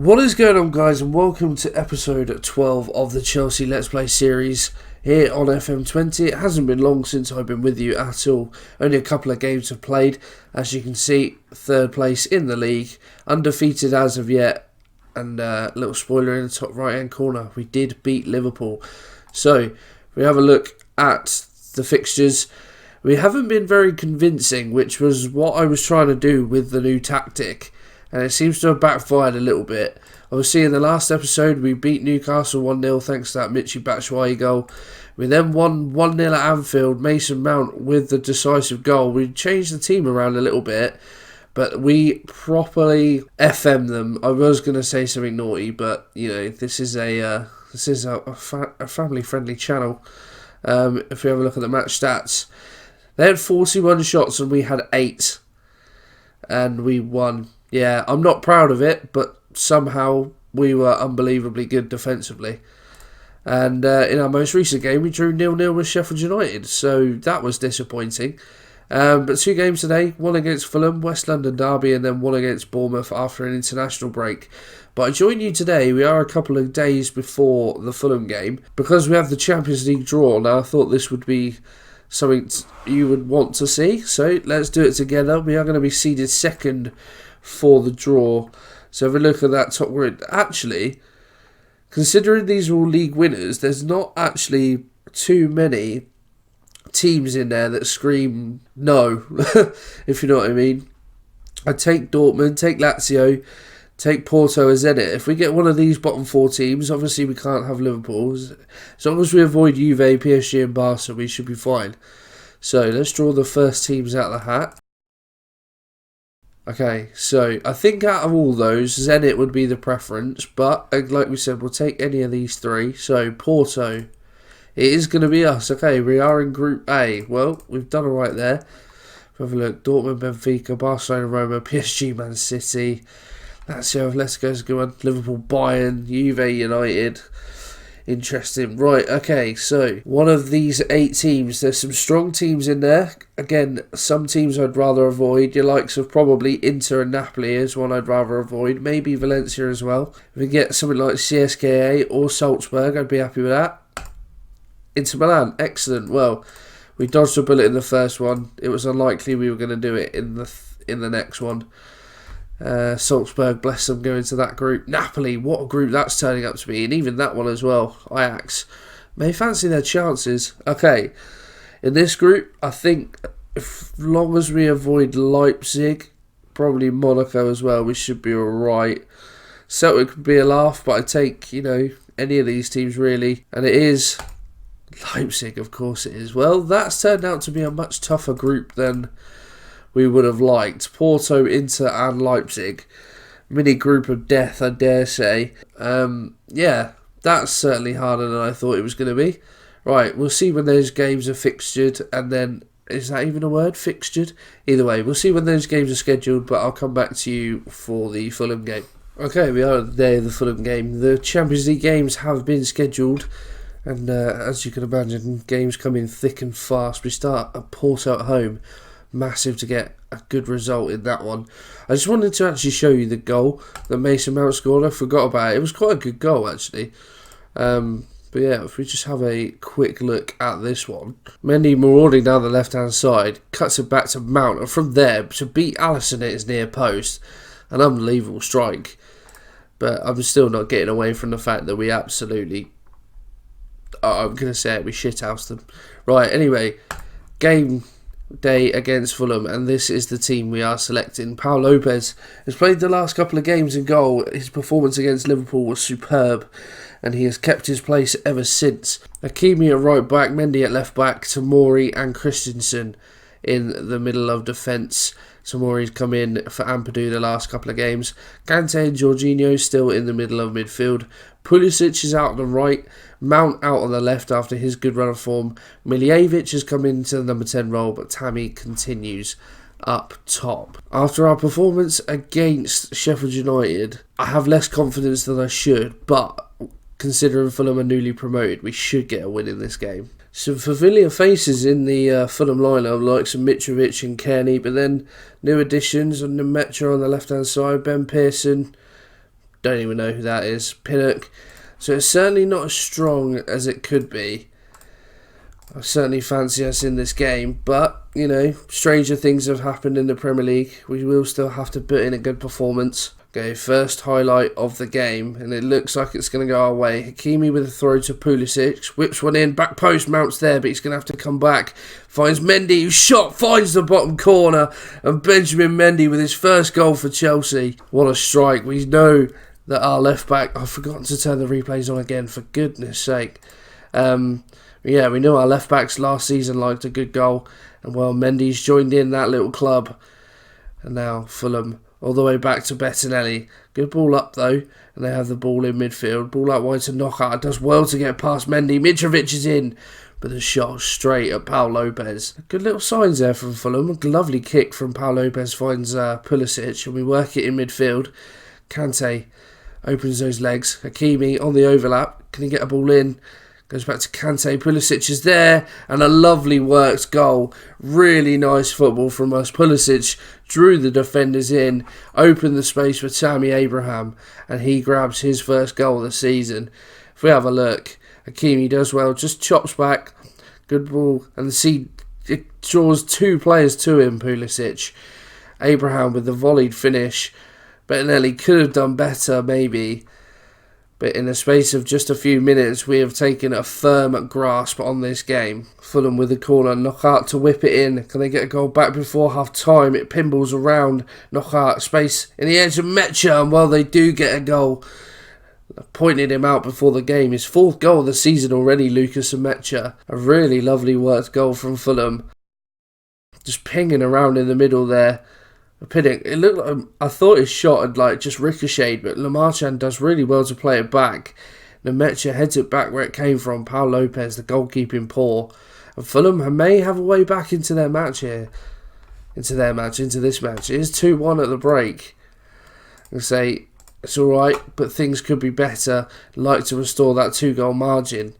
What is going on, guys, and welcome to episode 12 of the Chelsea Let's Play series here on FM20. It hasn't been long since I've been with you at all. Only a couple of games have played. As you can see, third place in the league, undefeated as of yet. And a little spoiler in the top right hand corner, we did beat Liverpool. So, if we have a look at the fixtures, we haven't been very convincing, which was what I was trying to do with the new tactic. And it seems to have backfired a little bit. Obviously, in the last episode, we beat Newcastle 1-0 thanks to that Michy Batshuayi goal. We then won 1-0 at Anfield, Mason Mount with the decisive goal. We changed the team around a little bit, but we properly FM'd them. I was going to say something naughty, but you know, this is a family-friendly channel. If we have a look at the match stats, they had 41 shots and we had 8, and we won. Yeah, I'm not proud of it, but somehow we were unbelievably good defensively. And in our most recent game, we drew 0-0 with Sheffield United, so that was disappointing. But 2 games today, one against Fulham, West London derby, and then one against Bournemouth after an international break. But I join you today, we are a couple of days before the Fulham game, because we have the Champions League draw. Now, I thought this would be something you would want to see, so let's do it together. We are going to be seeded second for the draw. So if we look at that top grid, actually, considering these are all league winners, there's not actually too many teams in there that scream no, if you know what I mean. I'd take Dortmund, take Lazio, take Porto or Zenit. If we get one of these bottom 4 teams, obviously we can't have Liverpool. As long as we avoid Juve, PSG and Barca, we should be fine. So let's draw the first teams out of the hat. Okay, so I think out of all those, Zenit would be the preference, but like we said, we'll take any of these 3. So Porto, it is going to be us. Okay, we are in Group A. Well, we've done alright there. Have a look: Dortmund, Benfica, Barcelona, Roma, PSG, Man City, Lazio, Atletico's a good one, Liverpool, Bayern, Juve, United. Interesting. Right, okay, so one of these 8 teams, there's some strong teams in there. Again, some teams I'd rather avoid. Your likes of probably Inter and Napoli is one I'd rather avoid. Maybe Valencia as well. If we get something like CSKA or Salzburg, I'd be happy with that. Inter Milan, excellent. Well, we dodged a bullet in the first one. It was unlikely we were going to do it in the next one. Salzburg, bless them, going to that group. Napoli, what a group that's turning up to be, and even that one as well. Ajax may fancy their chances. Okay, in this group, I think as long as we avoid Leipzig, probably Monaco as well, we should be alright. Celtic could be a laugh, but I take, any of these teams really, and it is Leipzig, of course it is. Well, that's turned out to be a much tougher group than we would have liked. Porto, Inter and Leipzig. Mini group of death, I dare say. Yeah, that's certainly harder than I thought it was going to be. Right, we'll see when those games are fixtured, and then, is that even a word? Fixtured? Either way, we'll see when those games are scheduled, but I'll come back to you for the Fulham game. Okay, we are at the day of the Fulham game. The Champions League games have been scheduled, and as you can imagine, games come in thick and fast. We start at Porto at home. Massive to get a good result in that one. I just wanted to actually show you the goal that Mason Mount scored. I forgot about it. It was quite a good goal, actually. But yeah, if we just have a quick look at this one. Mendy marauding down the left-hand side, cuts it back to Mount, and from there, to beat Alisson at his near post. An unbelievable strike. But I'm still not getting away from the fact that we absolutely, I'm going to say it, we shithoused them. Right, anyway, game day against Fulham, and this is the team we are selecting. Pau Lopez has played the last couple of games in goal. His performance against Liverpool was superb, and he has kept his place ever since. Hakimi at right back, Mendy at left back, Tomori and Christensen in the middle of defence. Tomori's come in for Ampadu the last couple of games. Kante and Jorginho still in the middle of midfield. Pulisic is out on the right. Mount out on the left after his good run of form. Miljevic has come into the number 10 role, but Tammy continues up top. After our performance against Sheffield United, I have less confidence than I should, but considering Fulham are newly promoted, we should get a win in this game. Some familiar faces in the Fulham lineup, like some Mitrovic and Kearney, but then new additions on the Metro on the left-hand side, Ben Pearson, Don't even know who that is. Pinnock. So it's certainly not as strong as it could be. I certainly fancy us in this game, but, you know, stranger things have happened in the Premier League. We will still have to put in a good performance. Okay, first highlight of the game, and it looks like it's going to go our way. Hakimi with a throw to Pulisic, whips one in, back post, Mount's there, but he's going to have to come back. Finds Mendy, whose shot finds the bottom corner, and Benjamin Mendy with his first goal for Chelsea. What a strike. We know that our left-back... I've forgotten to turn the replays on again, for goodness sake. Yeah, we know our left-backs last season liked a good goal, and well, Mendy's joined in that little club. And now Fulham all the way back to Bettinelli. Good ball up though, and they have the ball in midfield. Ball out wide to Knockout. Does well to get past Mendy. Mitrovic is in, but the shot straight at Pau Lopez. Good little signs there from Fulham. A lovely kick from Pau Lopez finds Pulisic, and we work it in midfield. Kante opens those legs. Hakimi on the overlap. Can he get a ball in? Goes back to Kante. Pulisic is there, and a lovely worked goal. Really nice football from us. Pulisic drew the defenders in, opened the space for Tammy Abraham, and he grabs his first goal of the season. If we have a look, Hakimi does well, just chops back. Good ball, and it draws two players to him, Pulisic. Abraham with the volleyed finish. Bettinelli could have done better, maybe. But in the space of just a few minutes, we have taken a firm grasp on this game. Fulham with the corner, Knockout to whip it in. Can they get a goal back before half time? It pinballs around. Knockout, space in the edge of Mecha, and well, they do get a goal. I pointed him out before the game. His fourth goal of the season already, Lucas Mecha. A really lovely worked goal from Fulham. Just pinging around in the middle there. Pinnock, it looked like, I thought his shot had just ricocheted, but Lamarchan does really well to play it back. Nemecha heads it back where it came from. Pau Lopez, the goalkeeping poor. And Fulham may have a way back into their match here. Into this match. It is 2-1 at the break. I say, it's alright, but things could be better. Like to restore that 2-goal margin.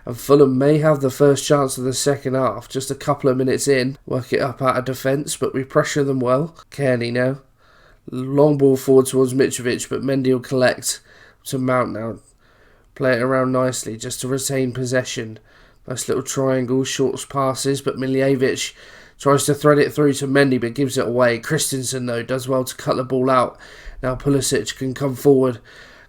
And Fulham may have the first chance of the second half, just a couple of minutes in. Work it up out of defence, but we pressure them well. Kearney now. Long ball forward towards Mitrovic, but Mendy will collect to Mount now. Play it around nicely, just to retain possession. Nice little triangle, short passes, but Miljevic tries to thread it through to Mendy, but gives it away. Christensen, though, does well to cut the ball out. Now Pulisic can come forward.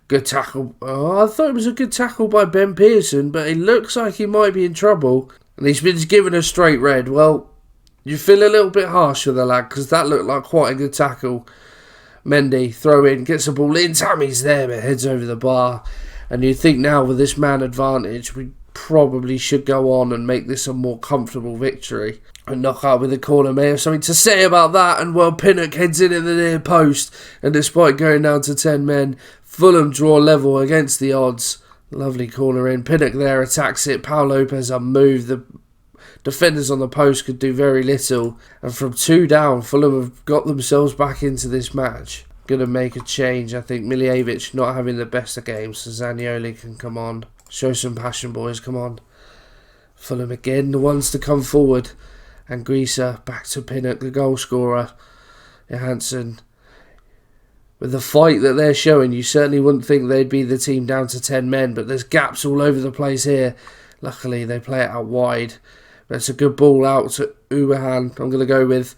Good tackle. Oh, I thought it was a good tackle by Ben Pearson, but it looks like he might be in trouble. And he's been given a straight red. Well, you feel a little bit harsh with the lad, because that looked like quite a good tackle. Mendy, throw in, gets the ball in. Tammy's there, but heads over the bar. And you'd think now with this man advantage, we probably should go on and make this a more comfortable victory. And Knockout with the corner may have something to say about that. And well, Pinnock heads in at the near post. And despite going down to 10 men, Fulham draw level against the odds. Lovely corner in. Pinnock there attacks it. Pau Lopez unmoved. The defenders on the post could do very little. And from 2 down, Fulham have got themselves back into this match. Going to make a change. I think Miljevic not having the best of games. So Zanioli can come on. Show some passion, boys. Come on. Fulham again, the ones to come forward. And Grisa back to Pinnock, the goal scorer. Johansson. With the fight that they're showing, you certainly wouldn't think they'd be the team down to 10 men, but there's gaps all over the place here. Luckily, they play it out wide. But it's a good ball out to Ubahan. I'm going to go with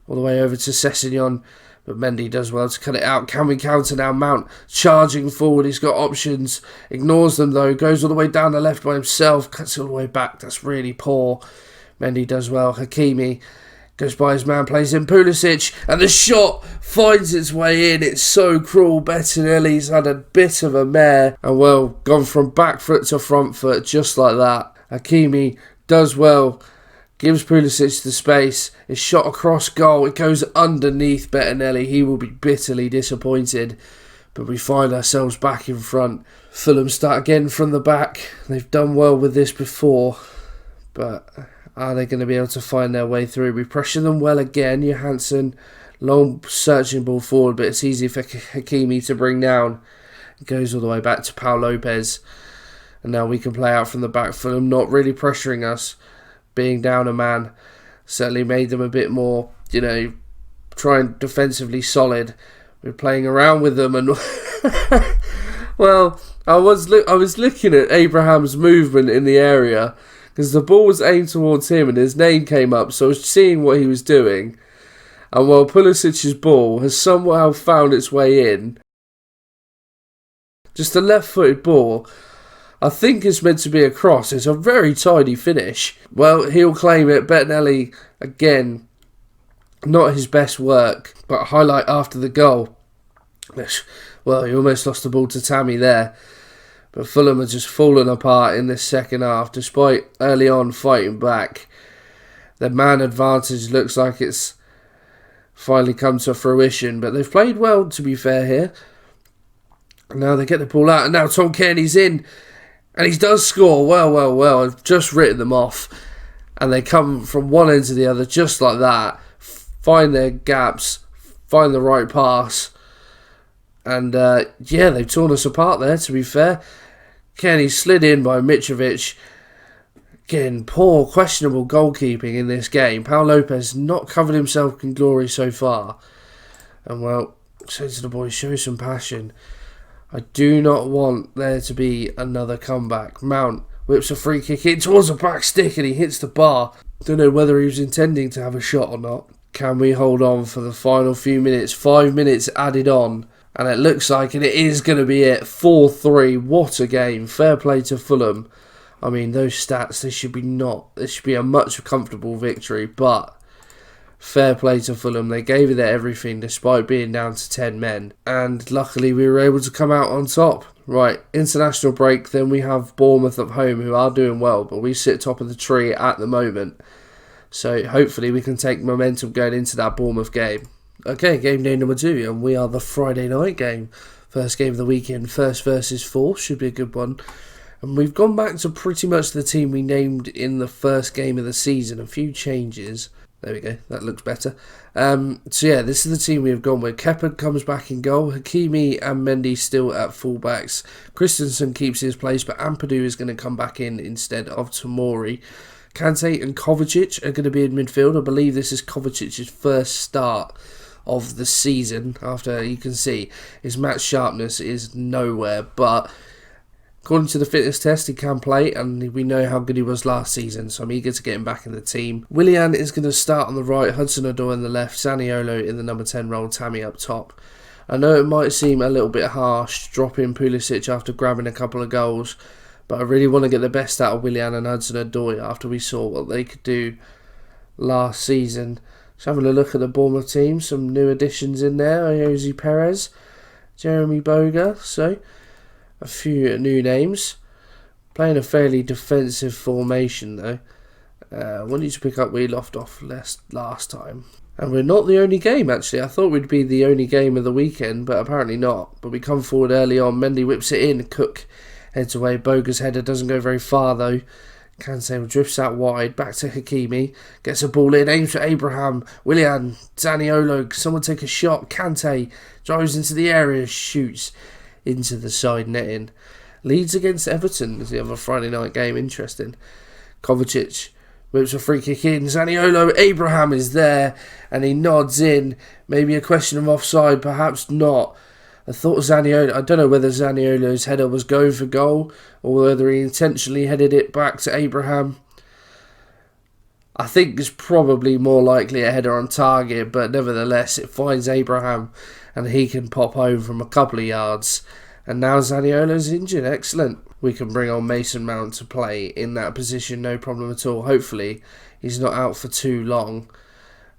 all the way over to Sessegnon. But Mendy does well to cut it out. Can we counter now? Mount charging forward. He's got options. Ignores them though. Goes all the way down the left by himself. Cuts it all the way back. That's really poor. Mendy does well. Hakimi goes by his man, plays in Pulisic, and the shot finds its way in. It's so cruel. Bettinelli's had a bit of a mare, and well, gone from back foot to front foot just like that. Hakimi does well, gives Pulisic the space. It's shot across goal. It goes underneath Bettinelli. He will be bitterly disappointed, but we find ourselves back in front. Fulham start again from the back. They've done well with this before, but are they going to be able to find their way through? We pressure them well again. Johansson, long searching ball forward, but it's easy for Hakimi to bring down. It goes all the way back to Pau Lopez. And now we can play out from the back. Fulham not really pressuring us. Being down a man certainly made them a bit more, trying defensively solid. We're playing around with them, and Well, I was looking at Abraham's movement in the area because the ball was aimed towards him and his name came up, so I was seeing what he was doing. And while Pulisic's ball has somehow found its way in, just a left-footed ball, I think it's meant to be a cross. It's a very tidy finish. Well, he'll claim it. Bettinelli, again, not his best work, but highlight after the goal. Well, he almost lost the ball to Tammy there. But Fulham are just fallen apart in this second half, despite early on fighting back. Their man advantage looks like it's finally come to fruition, but they've played well, to be fair, here. Now they get the ball out, and now Tom Kearney's in, and he does score. Well, I've just written them off, and they come from one end to the other just like that, find their gaps, find the right pass, and they've torn us apart there, to be fair. Kearney slid in by Mitrovic. Again, poor, questionable goalkeeping in this game. Pau Lopez not covered himself in glory so far. And well, say to the boys, show some passion. I do not want there to be another comeback. Mount whips a free kick in towards the back stick and he hits the bar. Don't know whether he was intending to have a shot or not. Can we hold on for the final few minutes? 5 minutes added on. And it looks like it is going to be it. 4-3. What a game. Fair play to Fulham. I mean, those stats, this should be a much comfortable victory, but fair play to Fulham. They gave it their everything despite being down to 10 men. And luckily we were able to come out on top. Right, international break, then we have Bournemouth at home who are doing well, but we sit top of the tree at the moment. So hopefully we can take momentum going into that Bournemouth game. Okay, game day number 2, and we are the Friday night game. First game of the weekend, first versus fourth, should be a good one. And we've gone back to pretty much the team we named in the first game of the season. A few changes. There we go, that looks better. This is the team we have gone with. Kepa comes back in goal. Hakimi and Mendy still at fullbacks. Christensen keeps his place, but Ampadu is going to come back in instead of Tomori. Kante and Kovacic are going to be in midfield. I believe this is Kovacic's first start of the season. After you can see his match sharpness is nowhere, but according to the fitness test, he can play, and we know how good he was last season, so I'm eager to get him back in the team. Willian is going to start on the right, Hudson-Odoi on the left, Zaniolo in the number 10 role, Tammy up top. I know it might seem a little bit harsh dropping Pulisic after grabbing a couple of goals, but I really want to get the best out of Willian and Hudson-Odoi after we saw what they could do last season. Just having a look at the Bournemouth team, some new additions in there, Jose Perez, Jeremy Boga, so a few new names. Playing a fairly defensive formation though. We need to pick up where we left off last time. And we're not the only game actually. I thought we'd be the only game of the weekend, but apparently not. But we come forward early on. Mendy whips it in. Cook heads away. Boga's header doesn't go very far though. Cancelo drifts out wide. Back to Hakimi. Gets a ball in. Aims for Abraham. Willian. Zaniolo. Someone take a shot. Kante drives into the area. Shoots into the side netting. Leeds against Everton is the other Friday night game. Interesting. Kovacic whips a free kick in. Zaniolo. Abraham is there and he nods in. Maybe a question of offside, perhaps not. I don't know whether Zaniolo's header was going for goal or whether he intentionally headed it back to Abraham. I think it's probably more likely a header on target, but nevertheless it finds Abraham and he can pop home from a couple of yards. And now Zaniolo's injured. Excellent. We can bring on Mason Mount to play in that position, no problem at all. Hopefully he's not out for too long.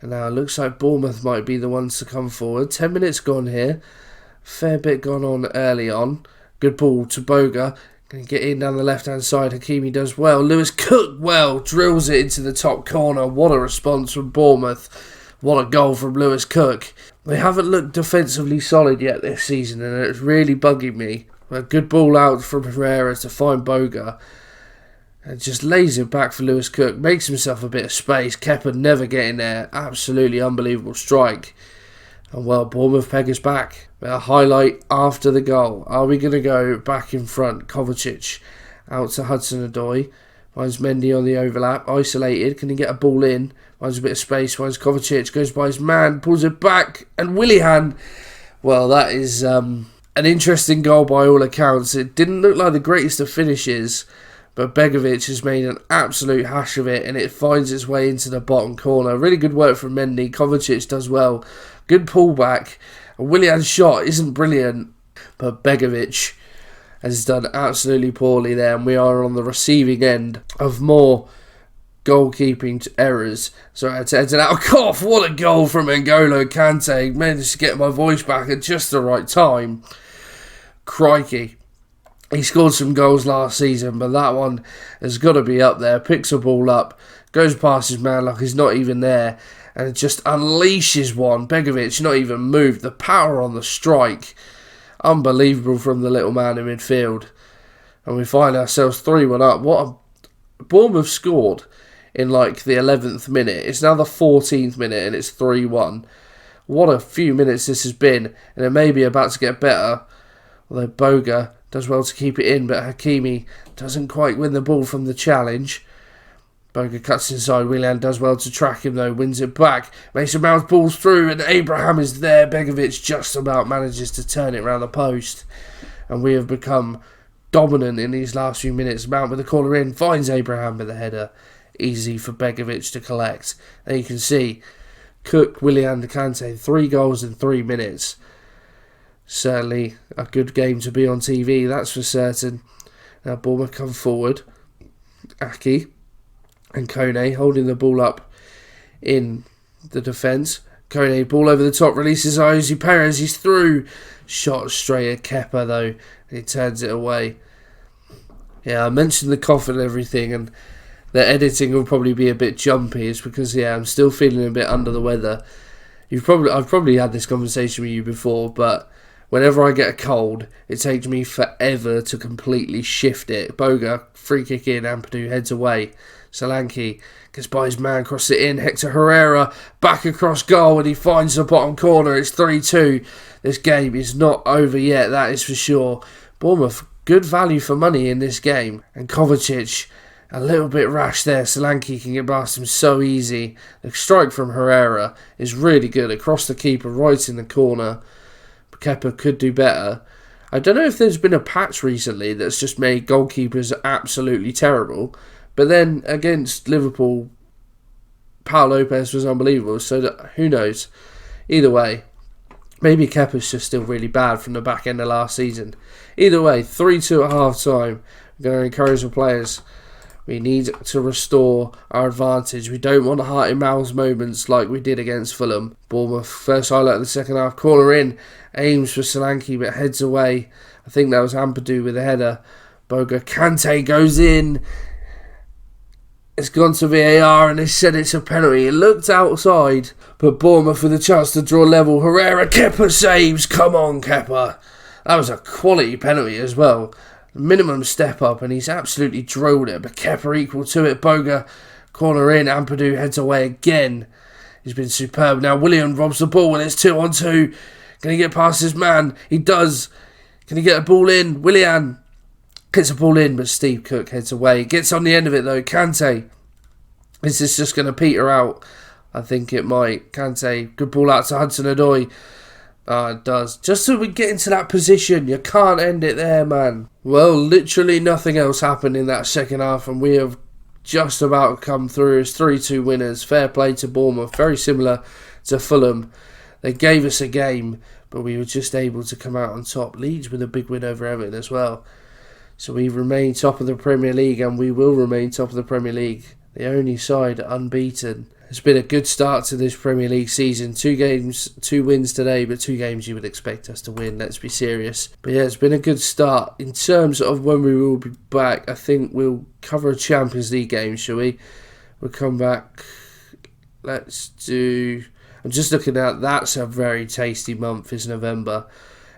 And now it looks like Bournemouth might be the ones to come forward. 10 minutes gone here. Fair bit gone on early on. Good ball to Boga. Can get in down the left-hand side. Hakimi does well. Lewis Cook, drills it into the top corner. What a response from Bournemouth. What a goal from Lewis Cook. They haven't looked defensively solid yet this season, and it's really bugging me. A good ball out from Herrera to find Boga. And just lays it back for Lewis Cook. Makes himself a bit of space. Kepa never getting there. Absolutely unbelievable strike. And Bournemouth peg us back. A highlight after the goal. Are we going to go back in front? Kovacic out to Hudson-Odoi. Finds Mendy on the overlap. Isolated. Can he get a ball in? Finds a bit of space. Finds Kovacic. Goes by his man. Pulls it back. And Willian. Well, that is An interesting goal by all accounts. It didn't look like the greatest of finishes, but Begovic has made an absolute hash of it, and it finds its way into the bottom corner. Really good work from Mendy. Kovacic does well. Good pullback. Willian's shot isn't brilliant, but Begovic has done absolutely poorly there, and we are on the receiving end of more goalkeeping errors. Sorry, I had to edit out a cough. What a goal from N'Golo Kante. Managed to get my voice back at just the right time. Crikey. He scored some goals last season, but that one has got to be up there. Picks a ball up, goes past his man like he's not even there, and it just unleashes one. Begovic not even moved. The power on the strike. Unbelievable from the little man in midfield. And we find ourselves 3-1 up. What a... Bournemouth scored in like the 11th minute. It's now the 14th minute and it's 3-1. What a few minutes this has been, and it may be about to get better. Although Boga does well to keep it in, but Hakimi doesn't quite win the ball from the challenge. Boga cuts inside. Willian does well to track him though, wins it back. Mason Mount balls through and Abraham is there. Begovic just about manages to turn it round the post. And we have become dominant in these last few minutes. Mount with the corner in, finds Abraham with the header. Easy for Begovic to collect. And you can see Cook, Willian, Kante, 3 goals in 3 minutes. Certainly a good game to be on TV, that's for certain. Now Bournemouth come forward. Aki and Kone holding the ball up in the defence. Kone, ball over the top, releases Iosi Perez, he's through. Shot straight at Kepa though, and he turns it away. Yeah, I mentioned the cough and everything, and the editing will probably be a bit jumpy. It's because, yeah, I'm still feeling a bit under the weather. I've probably had this conversation with you before, but whenever I get a cold, it takes me forever to completely shift it. Boga, free kick in, Ampadu heads away. Solanke gets by his man, crosses it in. Hector Herrera back across goal, and he finds the bottom corner. It's 3-2. This game is not over yet, that is for sure. Bournemouth, good value for money in this game. And Kovacic, a little bit rash there. Solanke can get past him so easy. The strike from Herrera is really good. Across the keeper, right in the corner. Kepa could do better. I don't know if there's been a patch recently that's just made goalkeepers absolutely terrible. But then against Liverpool, Pau Lopez was unbelievable. So who knows? Either way, maybe Kepa's just still really bad from the back end of last season. Either way, 3-2 at half time. We're going to encourage the players. We need to restore our advantage. We don't want heart in mouths moments like we did against Fulham. Bournemouth, first highlight of the second half. Corner in, aims for Solanke but heads away. I think that was Ampadu with a header. Boga, Kante goes in. It's gone to VAR and they said it's a penalty. It looked outside, but Bournemouth with a chance to draw level. Herrera, Kepa saves. Come on, Kepa. That was a quality penalty as well. Minimum step up, and he's absolutely drilled it. But Kepa equal to it. Boga, corner in. Ampadu heads away again. He's been superb. Now Willian robs the ball and it's 2-on-2. Can he get past his man? He does. Can he get a ball in? Willian gets a ball in, but Steve Cook heads away. Gets on the end of it though. Kante. Is this just going to peter out? I think it might. Kante, good ball out to Hudson-Odoi. It does. Just so we get into that position. You can't end it there, man. Well, literally nothing else happened in that second half, and we have just about come through as 3-2 winners. Fair play to Bournemouth. Very similar to Fulham. They gave us a game, but we were just able to come out on top. Leeds with a big win over Everton as well. So we remain top of the Premier League, and we will remain top of the Premier League. The only side unbeaten. It's been a good start to this Premier League season. 2 games, 2 wins today, but 2 games you would expect us to win. Let's be serious. But yeah, it's been a good start. In terms of when we will be back, I think we'll cover a Champions League game, shall we? We'll come back. Let's do... I'm just looking at... That's a very tasty month, is November.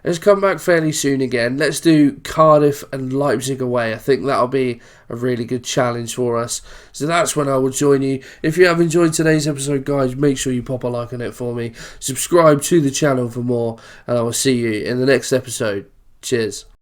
Let's come back fairly soon again. Let's do Cardiff and Leipzig away. I think that'll be a really good challenge for us. So that's when I will join you. If you have enjoyed today's episode, guys, make sure you pop a like on it for me. Subscribe to the channel for more. And I will see you in the next episode. Cheers.